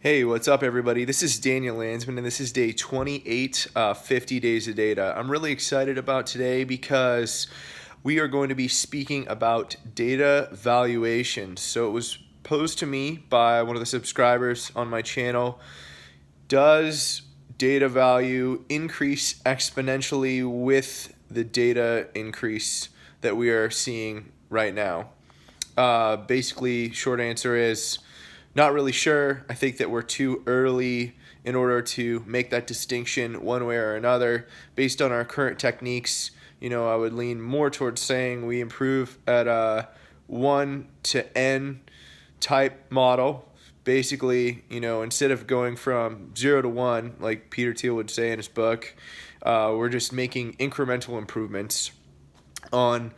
Hey, what's up, everybody? This is Daniel Landsman, and this is day 28, 50 days of data. I'm really excited about today because we are going to be speaking about data valuation. So it was posed to me by one of the subscribers on my channel. Does data value increase exponentially with the data increase that we are seeing right now? Basically, short answer is not really sure. I think that we're too early in order to make that distinction one way or another. Based on our current techniques, I would lean more towards saying we improve at a 1 to n type model. Basically, instead of going from 0 to 1, like Peter Thiel would say in his book, we're just making incremental improvements on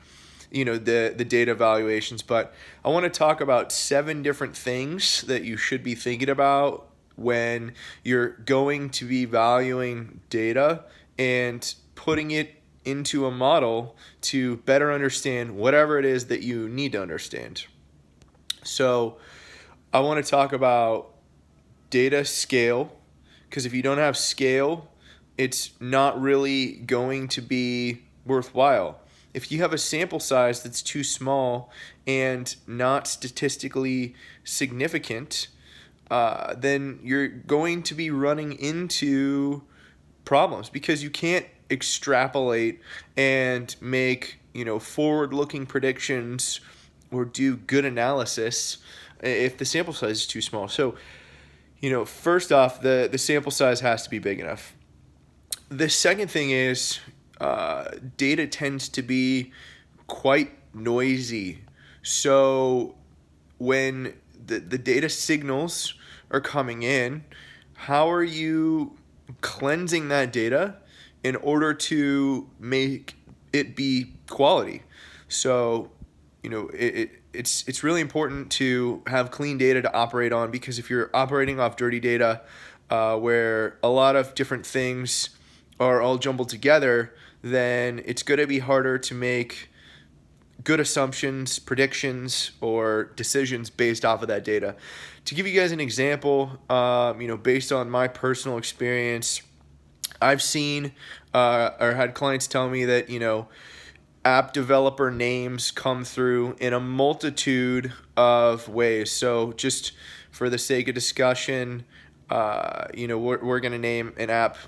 the data evaluations. But I want to talk about 7 different things that you should be thinking about when you're going to be valuing data and putting it into a model to better understand whatever it is that you need to understand. So I want to talk about data scale, because if you don't have scale, it's not really going to be worthwhile. If you have a sample size that's too small and not statistically significant, then you're going to be running into problems because you can't extrapolate and make forward-looking predictions or do good analysis if the sample size is too small. So first off, the sample size has to be big enough. The second thing is data tends to be quite noisy. So when the data signals are coming in, how are you cleansing that data in order to make it be quality? So it's really important to have clean data to operate on, because if you're operating off dirty data, where a lot of different things are all jumbled together, then it's going to be harder to make good assumptions, predictions, or decisions based off of that data. To give you guys an example, based on my personal experience, I've seen or had clients tell me that app developer names come through in a multitude of ways. So just for the sake of discussion, we're going to name an app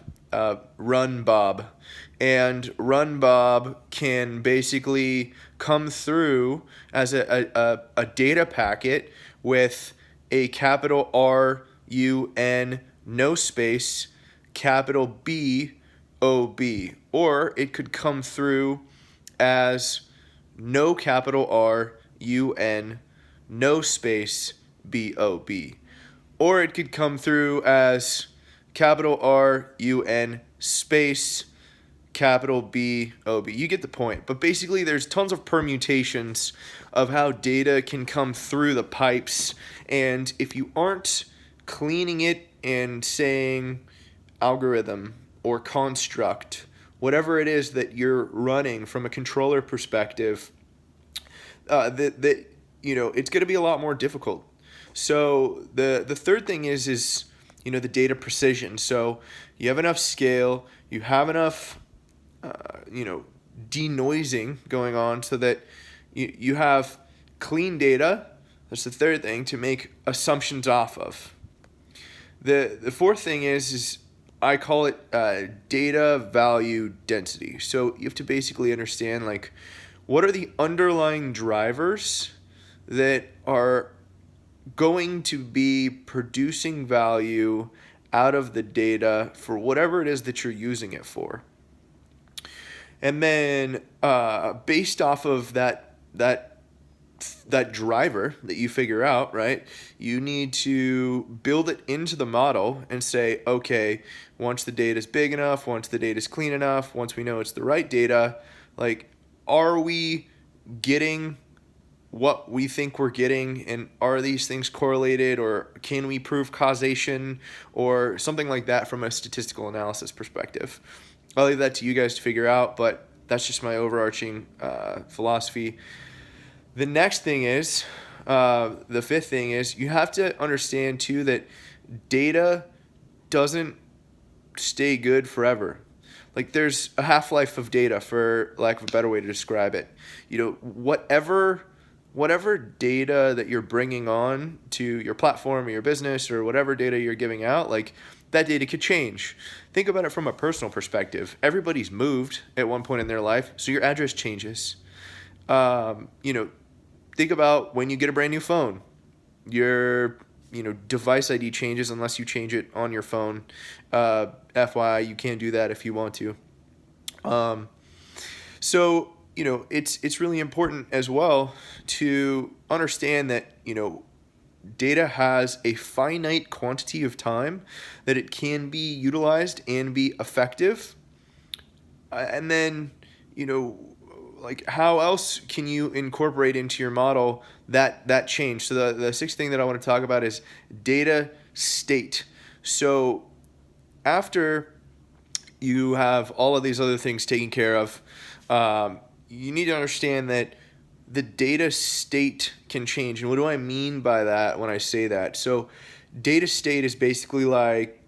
Run Bob. And Run Bob can basically come through as a data packet with a capital RUN, no space, capital BOB. Or it could come through as no capital RUN, no space BOB. Or it could come through as capital RUN space capital BOB. You get the point. But basically there's tons of permutations of how data can come through the pipes, and if you aren't cleaning it and saying algorithm or construct, whatever it is that you're running from a controller perspective, it's going to be a lot more difficult. So the third thing is the data precision. So you have enough scale, you have enough denoising going on, so that you have clean data. That's the third thing, to make assumptions off of. The fourth thing is I call it data value density. So you have to basically understand, like, what are the underlying drivers that are going to be producing value out of the data for whatever it is that you're using it for. And then based off of that driver that you figure out, right, you need to build it into the model and say, okay, once the data is big enough, once the data is clean enough, once we know it's the right data, like, are we getting what we think we're getting, and are these things correlated, or can we prove causation or something like that from a statistical analysis perspective? I'll leave that to you guys to figure out, but that's just my overarching philosophy. The next thing is, the fifth thing is, you have to understand too that data doesn't stay good forever. Like there's a half-life of data, for lack of a better way to describe it. Whatever data that you're bringing on to your platform or your business, or whatever data you're giving out, like that data could change. Think about it from a personal perspective. Everybody's moved at one point in their life, so your address changes. You know, think about when you get a brand new phone. Your device ID changes unless you change it on your phone. FYI, you can do that if you want to. So it's really important as well to understand that data has a finite quantity of time that it can be utilized and be effective. And then like how else can you incorporate into your model that change? So the sixth thing that I want to talk about is data state. So after you have all of these other things taken care of, you need to understand that the data state can change. And what do I mean by that when I say that? So data state is basically like,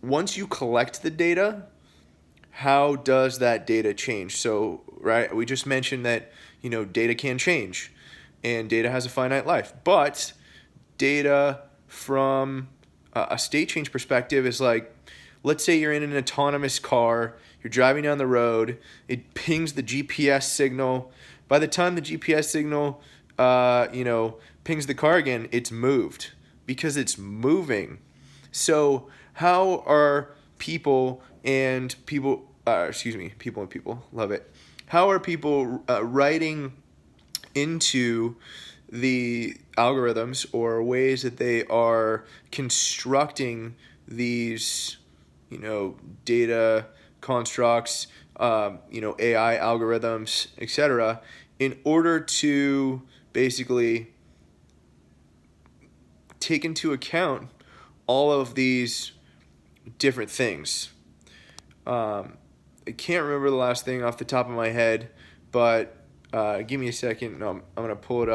once you collect the data, how does that data change? So, right, we just mentioned that, data can change and data has a finite life. But data from a state change perspective is like, let's say you're in an autonomous car, you're driving down the road, it pings the GPS signal. By the time the GPS signal, pings the car again, it's moved because it's moving. So how are people and people, love it. How are people writing into the algorithms, or ways that they are constructing these, data constructs, AI algorithms, etc., in order to basically take into account all of these different things. I can't remember the last thing off the top of my head, but give me a second. No, I'm going to pull it up.